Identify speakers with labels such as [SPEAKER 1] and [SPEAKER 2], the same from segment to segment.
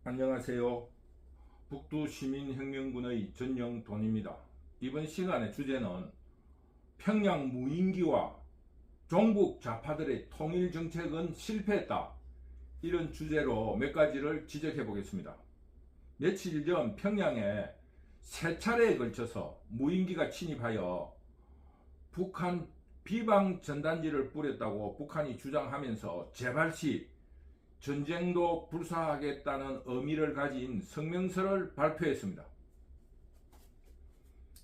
[SPEAKER 1] 안녕하세요. 북두시민혁명군의 전영돈입니다. 이번 시간의 주제는 평양 무인기와 종북 좌파들의 통일정책은 실패했다, 이런 주제로 몇 가지를 지적해 보겠습니다. 며칠 전 평양에 세 차례에 걸쳐서 무인기가 침입하여 북한 비방 전단지를 뿌렸다고 북한이 주장하면서 재발시 전쟁도 불사하겠다는 의미를 가진 성명서를 발표했습니다.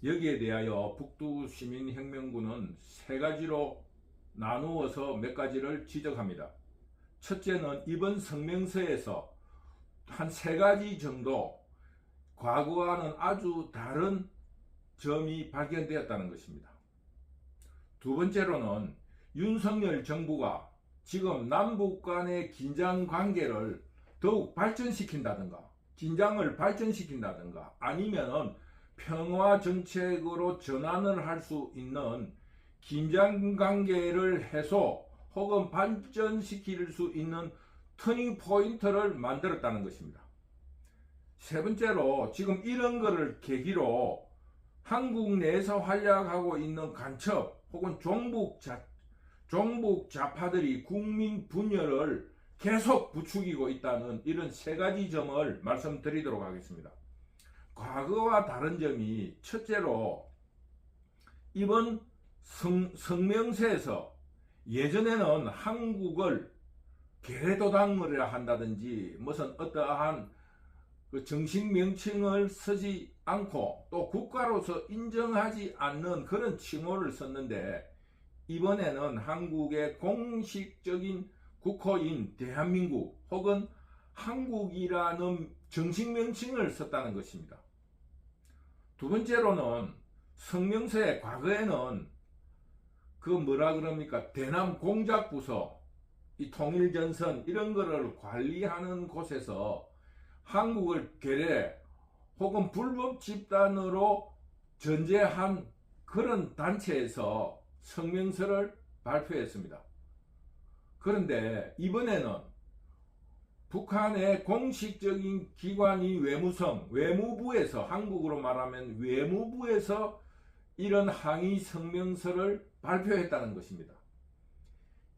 [SPEAKER 1] 여기에 대하여 북두시민혁명군은 세 가지로 나누어서 몇 가지를 지적합니다. 첫째는 이번 성명서에서 한 세 가지 정도 과거와는 아주 다른 점이 발견되었다는 것입니다. 두 번째로는 윤석열 정부가 지금 남북 간의 긴장 관계를 더욱 발전시킨다든가 긴장을 발전시킨다든가 아니면 평화 정책으로 전환을 할 수 있는 긴장 관계를 해소 혹은 발전시킬 수 있는 터닝 포인트를 만들었다는 것입니다. 세 번째로 지금 이런 거를 계기로 한국 내에서 활약하고 있는 간첩 혹은 종북 좌파들이 국민 분열을 계속 부추기고 있다는 이런 세 가지 점을 말씀드리도록 하겠습니다. 과거와 다른 점이, 첫째로 이번 성명서에서 예전에는 한국을 괴뢰도당이라 한다든지 무슨 어떠한 정식 명칭을 쓰지 않고 또 국가로서 인정하지 않는 그런 칭호를 썼는데, 이번에는 한국의 공식적인 국호인 대한민국 혹은 한국이라는 정식 명칭을 썼다는 것입니다. 두 번째로는 성명서에 과거에는 대남 공작부서, 이 통일전선 이런 거를 관리하는 곳에서 한국을 괴뢰 혹은 불법 집단으로 전제한 그런 단체에서 성명서를 발표했습니다. 그런데 이번에는 북한의 공식적인 기관이 외무부에서, 한국으로 말하면 외무부에서 이런 항의 성명서를 발표했다는 것입니다.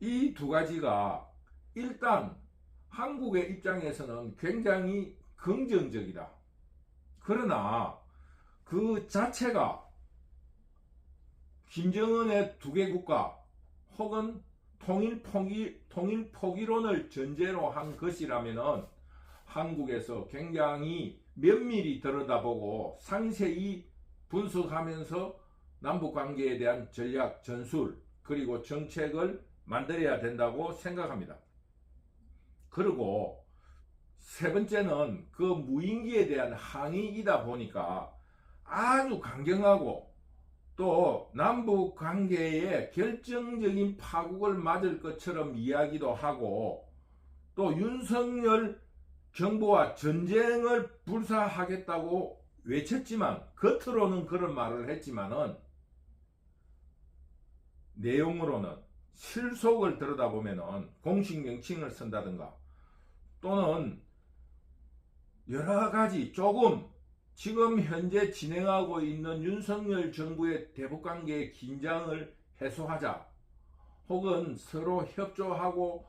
[SPEAKER 1] 이 두 가지가 일단 한국의 입장에서는 굉장히 긍정적이다. 그러나 그 자체가 김정은의 두개 국가 혹은 통일 포기론을 전제로 한 것이라면 한국에서 굉장히 면밀히 들여다보고 상세히 분석하면서 남북관계에 대한 전략, 전술 그리고 정책을 만들어야 된다고 생각합니다. 그리고 세 번째는 그 무인기에 대한 항의이다 보니까 아주 강경하고 또 남북 관계에 결정적인 파국을 맞을 것처럼 이야기도 하고, 또 윤석열 정부와 전쟁을 불사하겠다고 외쳤지만, 겉으로는 그런 말을 했지만은 내용으로는 실속을 들여다보면은 공식 명칭을 쓴다든가 또는 여러 가지 조금 지금 현재 진행하고 있는 윤석열 정부의 대북관계의 긴장을 해소하자, 혹은 서로 협조하고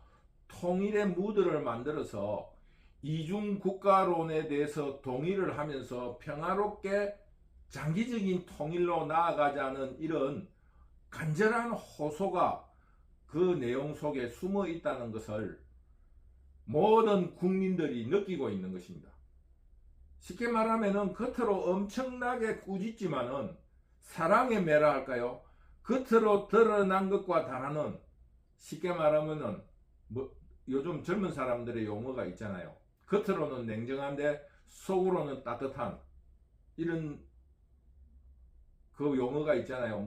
[SPEAKER 1] 통일의 무드를 만들어서 이중 국가론에 대해서 동의를 하면서 평화롭게 장기적인 통일로 나아가자는 이런 간절한 호소가 그 내용 속에 숨어 있다는 것을 모든 국민들이 느끼고 있는 것입니다. 쉽게 말하면은 겉으로 엄청나게 꾸짖지만은 사랑의 매라 할까요? 겉으로 드러난 것과 다르는, 쉽게 말하면은 요즘 젊은 사람들의 용어가 있잖아요. 겉으로는 냉정한데 속으로는 따뜻한, 이런 그 용어가 있잖아요.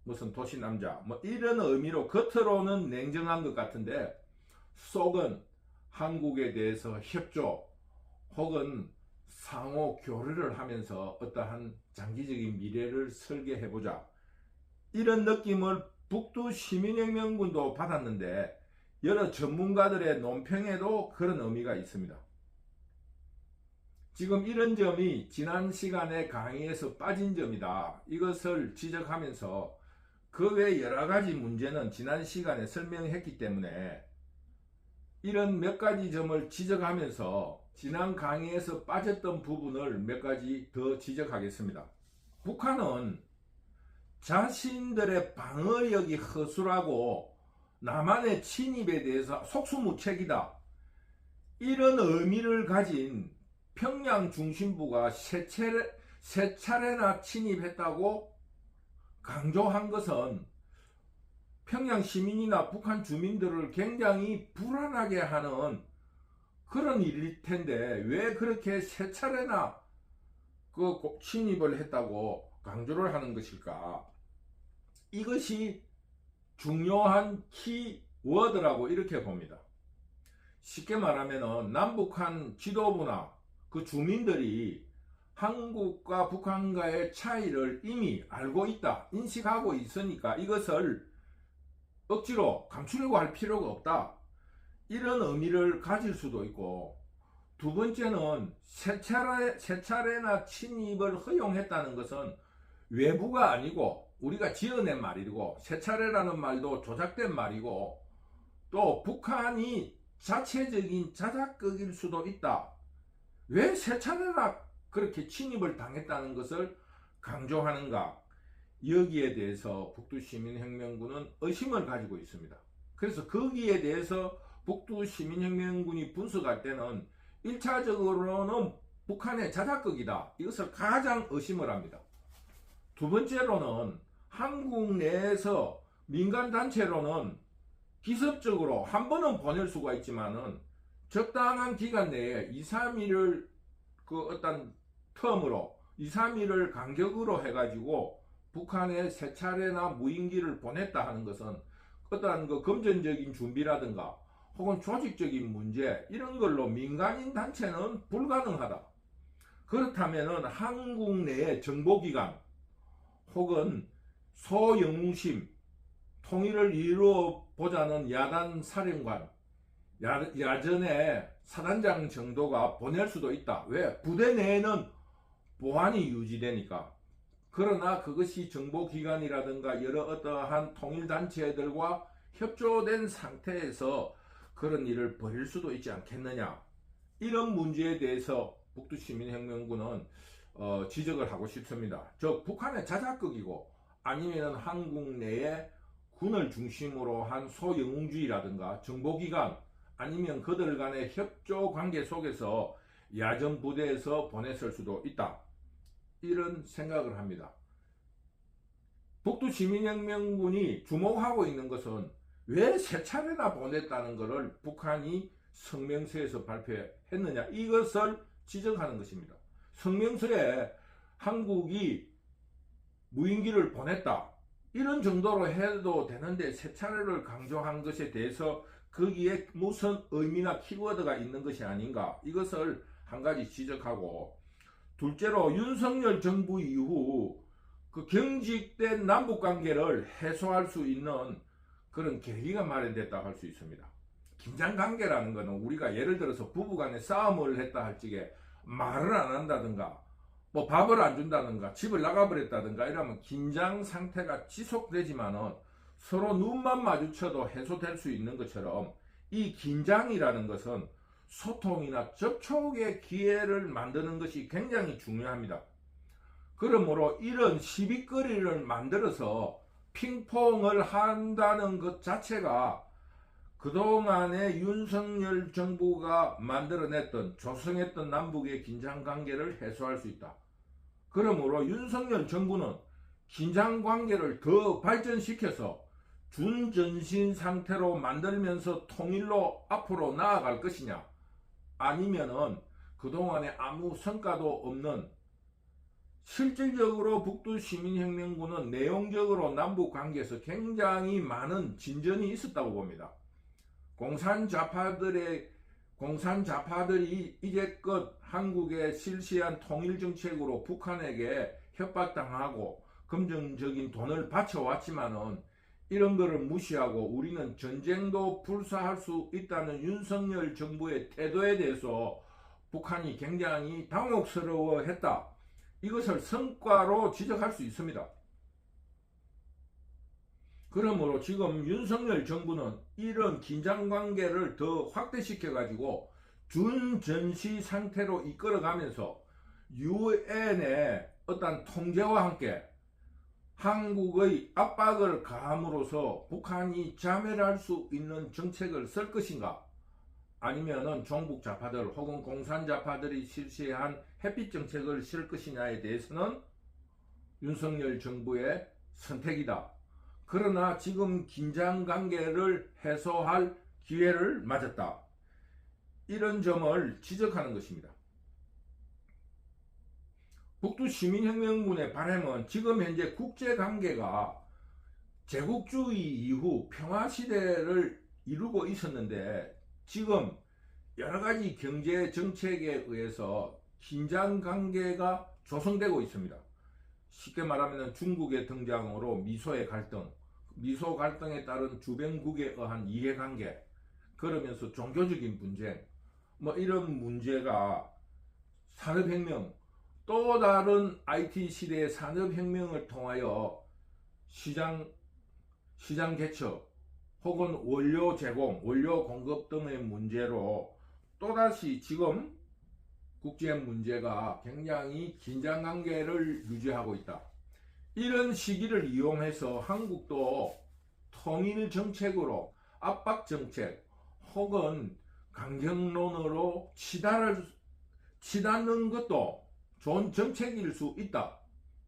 [SPEAKER 1] 무슨 도시남자 이런 의미로 겉으로는 냉정한 것 같은데 속은 한국에 대해서 협조 혹은 상호 교류를 하면서 어떠한 장기적인 미래를 설계해보자, 이런 느낌을 북두시민혁명군도 받았는데 여러 전문가들의 논평에도 그런 의미가 있습니다. 지금 이런 점이 지난 시간에 강의에서 빠진 점이다. 이것을 지적하면서 그 외 여러 가지 문제는 지난 시간에 설명했기 때문에 이런 몇 가지 점을 지적하면서 지난 강의에서 빠졌던 부분을 몇 가지 더 지적하겠습니다. 북한은 자신들의 방어력이 허술하고 남한의 침입에 대해서 속수무책이다. 이런 의미를 가진 평양 중심부가 세 차례나 침입했다고 강조한 것은 평양 시민이나 북한 주민들을 굉장히 불안하게 하는 그런 일일 텐데 왜 그렇게 세 차례나 그 침입을 했다고 강조를 하는 것일까? 이것이 중요한 키워드라고 이렇게 봅니다. 쉽게 말하면 남북한 지도부나 그 주민들이 한국과 북한과의 차이를 이미 알고 있다, 인식하고 있으니까 이것을 억지로 감추려고 할 필요가 없다, 이런 의미를 가질 수도 있고, 두 번째는 세 차례나 침입을 허용했다는 것은 외부가 아니고 우리가 지어낸 말이고, 세 차례라는 말도 조작된 말이고, 또 북한이 자체적인 자작극일 수도 있다. 왜 세 차례나 그렇게 침입을 당했다는 것을 강조하는가? 여기에 대해서 북두시민혁명군은 의심을 가지고 있습니다. 그래서 거기에 대해서 북두시민혁명군이 분석할 때는 1차적으로는 북한의 자작극이다, 이것을 가장 의심을 합니다. 두 번째로는 한국 내에서 민간단체로는 기습적으로 한 번은 보낼 수가 있지만은 적당한 기간 내에 2, 3일을 그 어떤 텀으로 2, 3일을 간격으로 해가지고 북한에 세 차례나 무인기를 보냈다 하는 것은 어떠한 그 금전적인 준비라든가 혹은 조직적인 문제, 이런 걸로 민간인 단체는 불가능하다. 그렇다면은 한국 내의 정보기관 혹은 소영웅심, 통일을 이루어 보자는 야단 사령관, 야전의 사단장 정도가 보낼 수도 있다. 왜? 부대 내에는 보안이 유지되니까. 그러나 그것이 정보기관이라든가 여러 어떠한 통일단체들과 협조된 상태에서 그런 일을 벌일 수도 있지 않겠느냐. 이런 문제에 대해서 북두시민혁명군은 지적을 하고 싶습니다. 즉 북한의 자작극이고, 아니면 한국 내에 군을 중심으로 한 소영웅주의라든가 정보기관, 아니면 그들 간의 협조 관계 속에서 야전 부대에서 보냈을 수도 있다, 이런 생각을 합니다. 북두시민혁명군이 주목하고 있는 것은 왜 세 차례나 보냈다는 것을 북한이 성명서에서 발표했느냐, 이것을 지적하는 것입니다. 성명서에 한국이 무인기를 보냈다, 이런 정도로 해도 되는데 세 차례를 강조한 것에 대해서 거기에 무슨 의미나 키워드가 있는 것이 아닌가, 이것을 한 가지 지적하고, 둘째로 윤석열 정부 이후 그 경직된 남북관계를 해소할 수 있는 그런 계기가 마련됐다고 할 수 있습니다. 긴장관계라는 것은 우리가 예를 들어서 부부간에 싸움을 했다 할 적에 말을 안 한다든가 뭐 밥을 안 준다든가 집을 나가버렸다든가 이러면 긴장 상태가 지속되지만은 서로 눈만 마주쳐도 해소될 수 있는 것처럼, 이 긴장이라는 것은 소통이나 접촉의 기회를 만드는 것이 굉장히 중요합니다. 그러므로 이런 시비거리를 만들어서 핑퐁을 한다는 것 자체가 그동안의 윤석열 정부가 만들어냈던, 조성했던 남북의 긴장관계를 해소할 수 있다. 그러므로 윤석열 정부는 긴장관계를 더 발전시켜서 준전신 상태로 만들면서 통일로 앞으로 나아갈 것이냐, 아니면은 그동안에 아무 성과도 없는, 실질적으로 북두시민혁명군은 내용적으로 남북관계에서 굉장히 많은 진전이 있었다고 봅니다. 공산좌파들이 이제껏 한국의 실시한 통일정책으로 북한에게 협박당하고 금전적인 돈을 바쳐왔지만은 이런 거를 무시하고 우리는 전쟁도 불사할 수 있다는 윤석열 정부의 태도에 대해서 북한이 굉장히 당혹스러워했다. 이것을 성과로 지적할 수 있습니다. 그러므로 지금 윤석열 정부는 이런 긴장관계를 더 확대시켜가지고 준전시 상태로 이끌어가면서 유엔의 어떤 통제와 함께 한국의 압박을 가함으로써 북한이 자멸할 수 있는 정책을 쓸 것인가, 아니면은 종북 좌파들 혹은 공산 좌파들이 실시한 햇빛 정책을 쓸 것이냐에 대해서는 윤석열 정부의 선택이다. 그러나 지금 긴장 관계를 해소할 기회를 맞았다. 이런 점을 지적하는 것입니다. 북두 시민혁명군의 바람은 지금 현재 국제관계가 제국주의 이후 평화시대를 이루고 있었는데 지금 여러가지 경제정책에 의해서 긴장관계가 조성되고 있습니다. 쉽게 말하면 중국의 등장으로 미소의 갈등, 미소 갈등에 따른 주변국에 의한 이해관계, 그러면서 종교적인 분쟁, 이런 문제가 산업혁명, 또 다른 IT 시대의 산업혁명을 통하여 시장 개척 혹은 원료 제공, 원료 공급 등의 문제로 또다시 지금 국제 문제가 굉장히 긴장 관계를 유지하고 있다. 이런 시기를 이용해서 한국도 통일 정책으로 압박 정책 혹은 강경론으로 치닫는 것도 좋은 정책일 수 있다.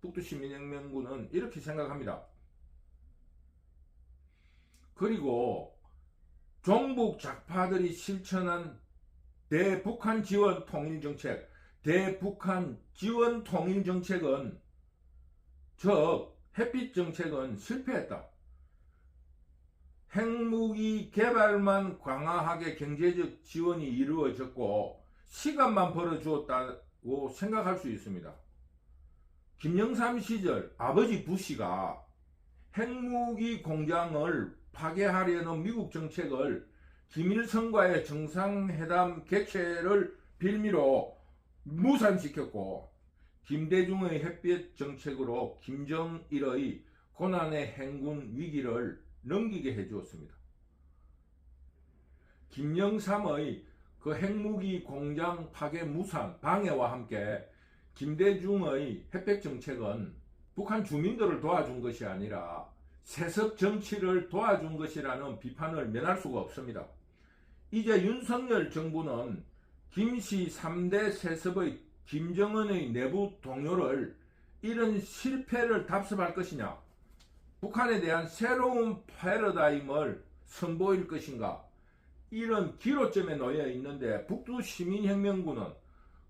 [SPEAKER 1] 북두시민혁명군은 이렇게 생각합니다. 그리고 종북 좌파들이 실천한 대북한 지원 통일정책, 대북한 지원 통일정책은 즉 햇빛 정책은 실패했다. 핵무기 개발만 광화하게 경제적 지원이 이루어졌고 시간만 벌어주었다고 생각할 수 있습니다. 김영삼 시절 아버지 부시가 핵무기 공장을 파괴하려는 미국 정책을 김일성과의 정상회담 개최를 빌미로 무산시켰고, 김대중의 햇빛 정책으로 김정일의 고난의 행군 위기를 넘기게 해주었습니다. 김영삼의 그 핵무기 공장 파괴 무산 방해와 함께 김대중의 햇빛 정책은 북한 주민들을 도와준 것이 아니라 세습 정치를 도와준 것이라는 비판을 면할 수가 없습니다. 이제 윤석열 정부는 김씨 3대 세습의 김정은의 내부 동료를 이런 실패를 답습할 것이냐, 북한에 대한 새로운 패러다임을 선보일 것인가, 이런 기로점에 놓여 있는데 북두시민혁명군은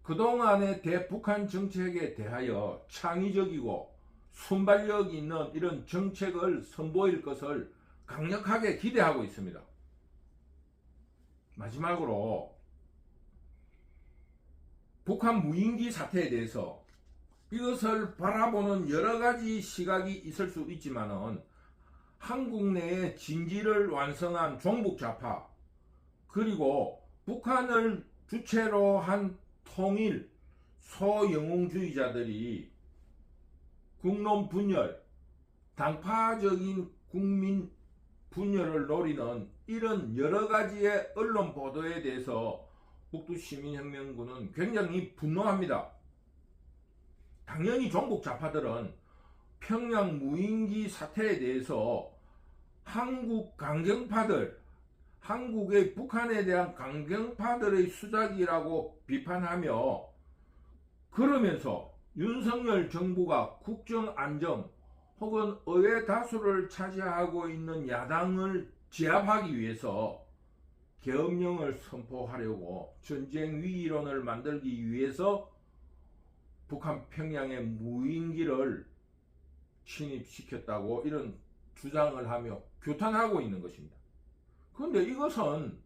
[SPEAKER 1] 그동안의 대북한 정책에 대하여 창의적이고 순발력 있는 이런 정책을 선보일 것을 강력하게 기대하고 있습니다. 마지막으로 북한 무인기 사태에 대해서 이것을 바라보는 여러가지 시각이 있을 수 있지만은 한국 내에 진지를 완성한 종북 좌파, 그리고 북한을 주체로 한 통일 소영웅주의자들이 국론 분열, 당파적인 국민 분열을 노리는 이런 여러가지의 언론 보도에 대해서 북두시민혁명군은 굉장히 분노합니다. 당연히 종북 좌파들은 평양 무인기 사태에 대해서 한국 강경파들, 한국의 북한에 대한 강경파들의 수작이라고 비판하며, 그러면서 윤석열 정부가 국정안정 혹은 의회 다수를 차지하고 있는 야당을 제압하기 위해서 계엄령을 선포하려고 전쟁 위기론을 만들기 위해서 북한 평양에 무인기를 침입시켰다고 이런 주장을 하며 규탄하고 있는 것입니다. 그런데 이것은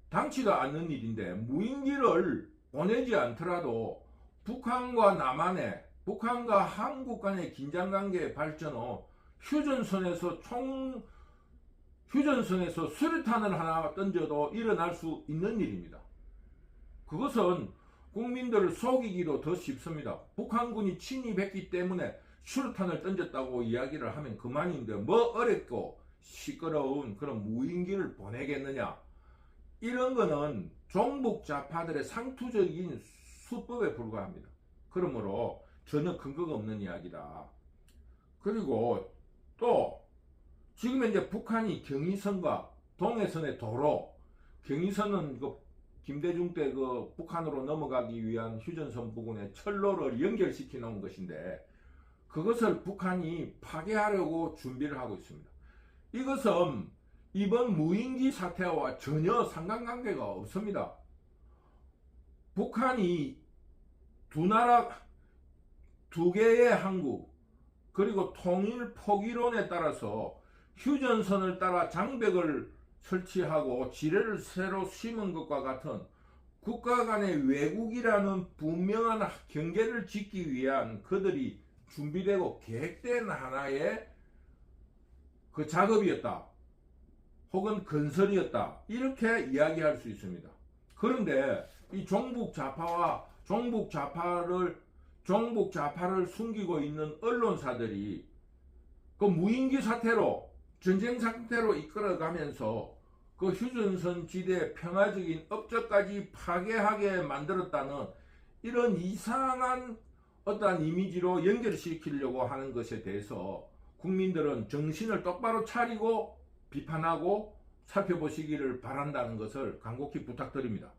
[SPEAKER 1] 당치도 않는 일인데, 무인기를 보내지 않더라도 북한과 남한의, 북한과 한국 간의 긴장관계의 발전은 휴전선에서 수류탄을 하나 던져도 일어날 수 있는 일입니다. 그것은 국민들을 속이기도 더 쉽습니다. 북한군이 침입했기 때문에 수류탄을 던졌다고 이야기를 하면 그만인데 뭐 어렵고 시끄러운 그런 무인기를 보내겠느냐. 이런 거는 종북 좌파들의 상투적인 수법에 불과합니다. 그러므로 전혀 근거가 없는 이야기다. 그리고 또 지금 이제 북한이 경의선과 동해선의 도로, 경의선은 그 김대중 때 그 북한으로 넘어가기 위한 휴전선 부근에 철로를 연결시켜 놓은 것인데 그것을 북한이 파괴하려고 준비를 하고 있습니다. 이것은 이번 무인기 사태와 전혀 상관관계가 없습니다. 북한이 두 개의 한국 그리고 통일 포기론에 따라서 휴전선을 따라 장벽을 설치하고 지뢰를 새로 심은 것과 같은 국가 간의 왜곡이라는 분명한 경계를 짓기 위한 그들이 준비되고 계획된 하나의 그 작업이었다. 혹은 건설이었다. 이렇게 이야기할 수 있습니다. 그런데 이 종북 좌파를 숨기고 있는 언론사들이 그 무인기 사태로 전쟁 상태로 이끌어가면서 그 휴전선 지대 평화적인 업적까지 파괴하게 만들었다는 이런 이상한 어떠한 이미지로 연결시키려고 하는 것에 대해서 국민들은 정신을 똑바로 차리고 비판하고 살펴보시기를 바란다는 것을 간곡히 부탁드립니다.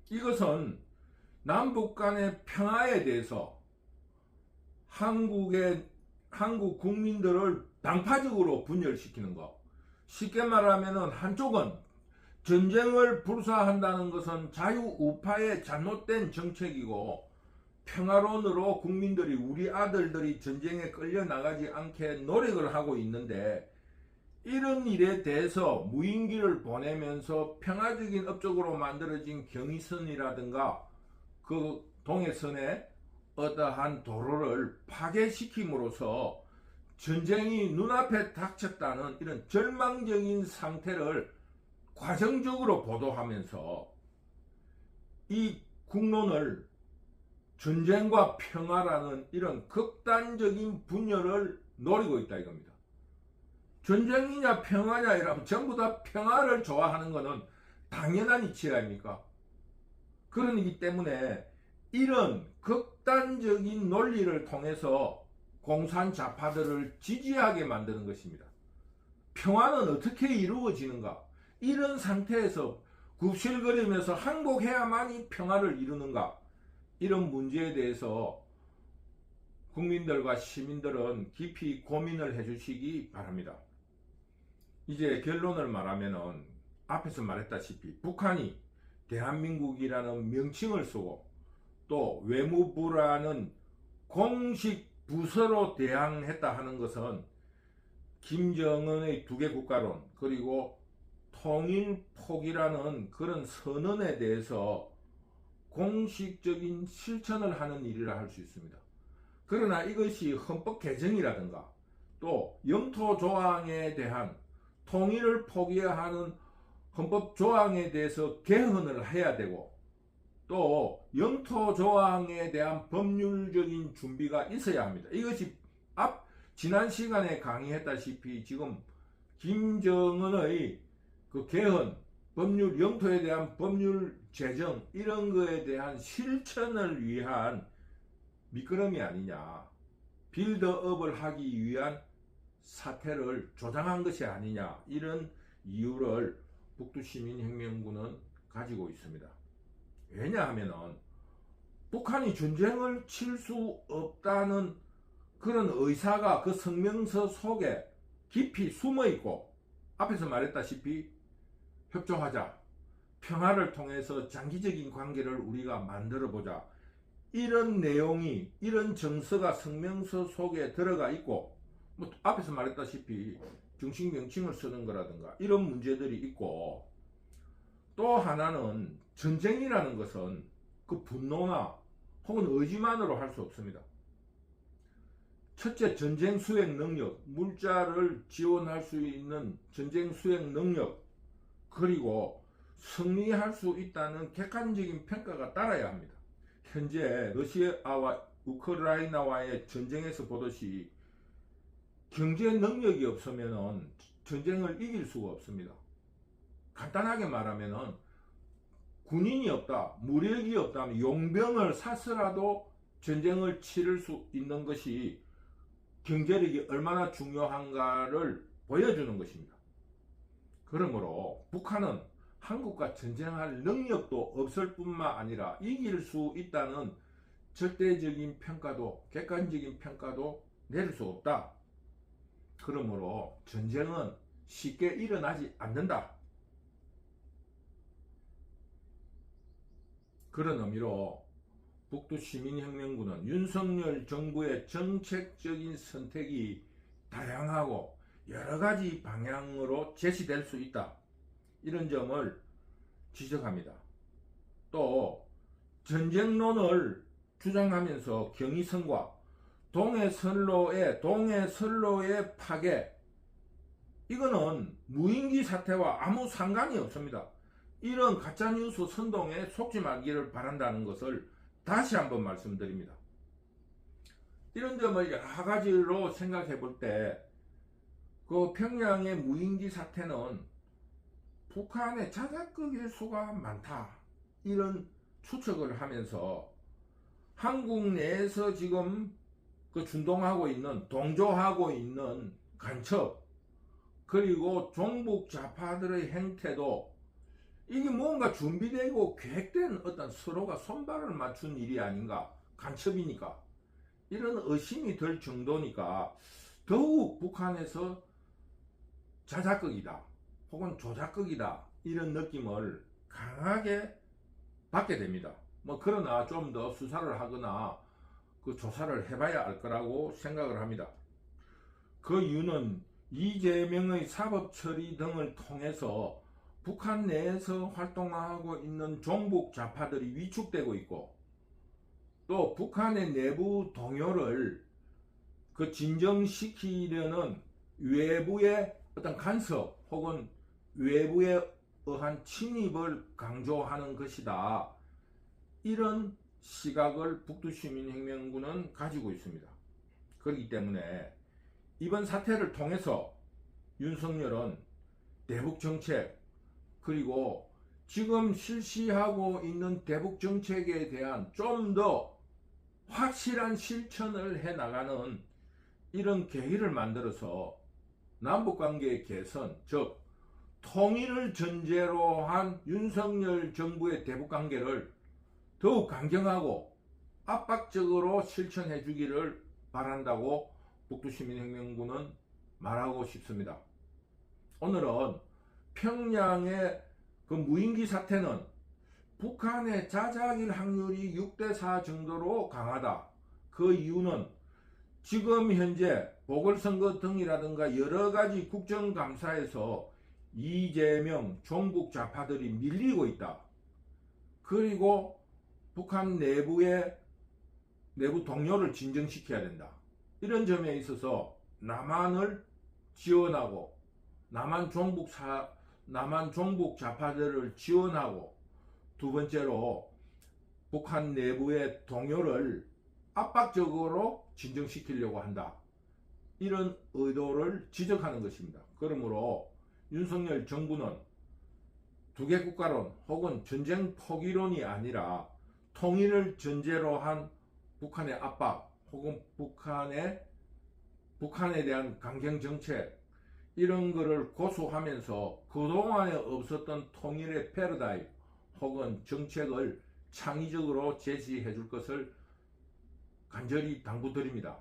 [SPEAKER 1] 이것은 남북 간의 평화에 대해서 한국 국민들을 당파적으로 분열시키는 것. 쉽게 말하면 한쪽은 전쟁을 불사한다는 것은 자유우파의 잘못된 정책이고 평화론으로 국민들이 우리 아들들이 전쟁에 끌려나가지 않게 노력을 하고 있는데 이런 일에 대해서 무인기를 보내면서 평화적인 업적으로 만들어진 경의선이라든가 그 동해선의 어떠한 도로를 파괴시킴으로써 전쟁이 눈앞에 닥쳤다는 이런 절망적인 상태를 과정적으로 보도하면서 이 국론을 전쟁과 평화라는 이런 극단적인 분열을 노리고 있다 이겁니다. 전쟁이냐 평화냐 이러면 전부 다 평화를 좋아하는 것은 당연한 이치 아닙니까? 그러기 때문에 이런 극단적인 논리를 통해서 공산 좌파들을 지지하게 만드는 것입니다. 평화는 어떻게 이루어지는가? 이런 상태에서 굽실거리면서 항복해야만이 평화를 이루는가? 이런 문제에 대해서 국민들과 시민들은 깊이 고민을 해주시기 바랍니다. 이제 결론을 말하면은 앞에서 말했다시피 북한이 대한민국이라는 명칭을 쓰고 또 외무부라는 공식 부서로 대항했다 하는 것은 김정은의 두개 국가론 그리고 통일 포기라는 그런 선언에 대해서 공식적인 실천을 하는 일이라 할 수 있습니다. 그러나 이것이 헌법 개정이라든가 또 영토 조항에 대한 통일을 포기하는 헌법 조항에 대해서 개헌을 해야 되고 또 영토 조항에 대한 법률적인 준비가 있어야 합니다. 이것이 지난 시간에 강의했다시피 지금 김정은의 그 개헌 법률 영토에 대한 법률 제정 이런 거에 대한 실천을 위한 미끄럼이 아니냐, 빌드업을 하기 위한 사태를 조장한 것이 아니냐, 이런 이유를 북두시민혁명군은 가지고 있습니다. 왜냐하면 북한이 전쟁을 칠 수 없다는 그런 의사가 그 성명서 속에 깊이 숨어 있고 앞에서 말했다시피 협조하자, 평화를 통해서 장기적인 관계를 우리가 만들어 보자, 이런 내용이, 이런 정서가 성명서 속에 들어가 있고 뭐 앞에서 말했다시피 정식 명칭을 쓰는 거라든가 이런 문제들이 있고, 또 하나는 전쟁이라는 것은 그 분노나 혹은 의지만으로 할 수 없습니다. 첫째, 전쟁 수행 능력, 물자를 지원할 수 있는 전쟁 수행 능력, 그리고 승리할 수 있다는 객관적인 평가가 따라야 합니다. 현재 러시아와 우크라이나와의 전쟁에서 보듯이 경제 능력이 없으면 전쟁을 이길 수가 없습니다. 간단하게 말하면 군인이 없다, 무력이 없다면 용병을 사서라도 전쟁을 치를 수 있는 것이 경제력이 얼마나 중요한가를 보여주는 것입니다. 그러므로 북한은 한국과 전쟁할 능력도 없을 뿐만 아니라 이길 수 있다는 절대적인 평가도 객관적인 평가도 내릴 수 없다. 그러므로 전쟁은 쉽게 일어나지 않는다. 그런 의미로 북두시민혁명군은 윤석열 정부의 정책적인 선택이 다양하고 여러가지 방향으로 제시될 수 있다. 이런 점을 지적합니다. 또 전쟁론을 주장하면서 경의선과 동해선로의 파괴, 이거는 무인기 사태와 아무 상관이 없습니다. 이런 가짜뉴스 선동에 속지 말기를 바란다는 것을 다시 한번 말씀드립니다. 이런 점을 여러 가지로 생각해 볼 때 그 평양의 무인기 사태는 북한의 자작극일 수가 많다, 이런 추측을 하면서 한국 내에서 지금 그 준동하고 있는, 동조하고 있는 간첩, 그리고 종북 좌파들의 행태도 이게 뭔가 준비되고 계획된 어떤 서로가 손발을 맞춘 일이 아닌가, 간첩이니까, 이런 의심이 들 정도니까 더욱 북한에서 자작극이다 혹은 조작극이다, 이런 느낌을 강하게 받게 됩니다. 그러나 좀 더 수사를 하거나 그 조사를 해봐야 알 거라고 생각을 합니다. 그 이유는 이재명의 사법 처리 등을 통해서 북한 내에서 활동하고 있는 종북 좌파들이 위축되고 있고, 또 북한의 내부 동요를 진정시키려는 외부의 어떤 간섭 혹은 외부에 의한 침입을 강조하는 것이다, 이런 시각을 북두시민혁명군은 가지고 있습니다. 그렇기 때문에 이번 사태를 통해서 윤석열은 대북정책, 그리고 지금 실시하고 있는 대북정책에 대한 좀 더 확실한 실천을 해나가는 이런 계기를 만들어서 남북관계의 개선, 즉 통일을 전제로 한 윤석열 정부의 대북관계를 더욱 강경하고 압박적으로 실천해 주기를 바란다고 북두시민혁명군은 말하고 싶습니다. 오늘은 평양의 그 무인기 사태는 북한의 자작일 확률이 6대4 정도로 강하다. 그 이유는 지금 현재 보궐선거 등이라든가 여러가지 국정감사에서 이재명 종북 좌파들이 밀리고 있다. 그리고 북한 내부 동료를 진정시켜야 된다. 이런 점에 있어서 남한을 지원하고 남한 종북 좌파들을 지원하고, 두 번째로 북한 내부의 동요를 압박적으로 진정시키려고 한다, 이런 의도를 지적하는 것입니다. 그러므로 윤석열 정부는 두개 국가론 혹은 전쟁 포기론이 아니라 통일을 전제로 한 북한의 압박 혹은 북한에 대한 강경 정책, 이런 거를 고수하면서 그동안에 없었던 통일의 패러다임 혹은 정책을 창의적으로 제시해 줄 것을 간절히 당부드립니다.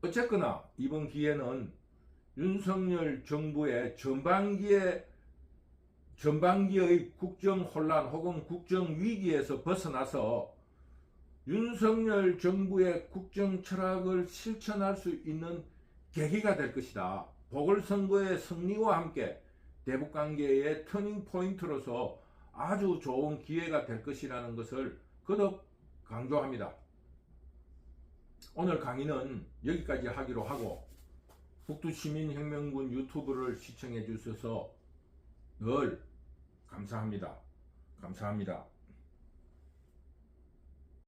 [SPEAKER 1] 어쨌거나 이번 기회는 윤석열 정부의 전반기의 국정 혼란 혹은 국정 위기에서 벗어나서 윤석열 정부의 국정 철학을 실천할 수 있는 계기가 될 것이다. 보궐선거의 승리와 함께 대북관계의 터닝포인트로서 아주 좋은 기회가 될 것이라는 것을 거듭 강조합니다. 오늘 강의는 여기까지 하기로 하고, 북두시민혁명군 유튜브를 시청해 주셔서 늘 감사합니다. 감사합니다.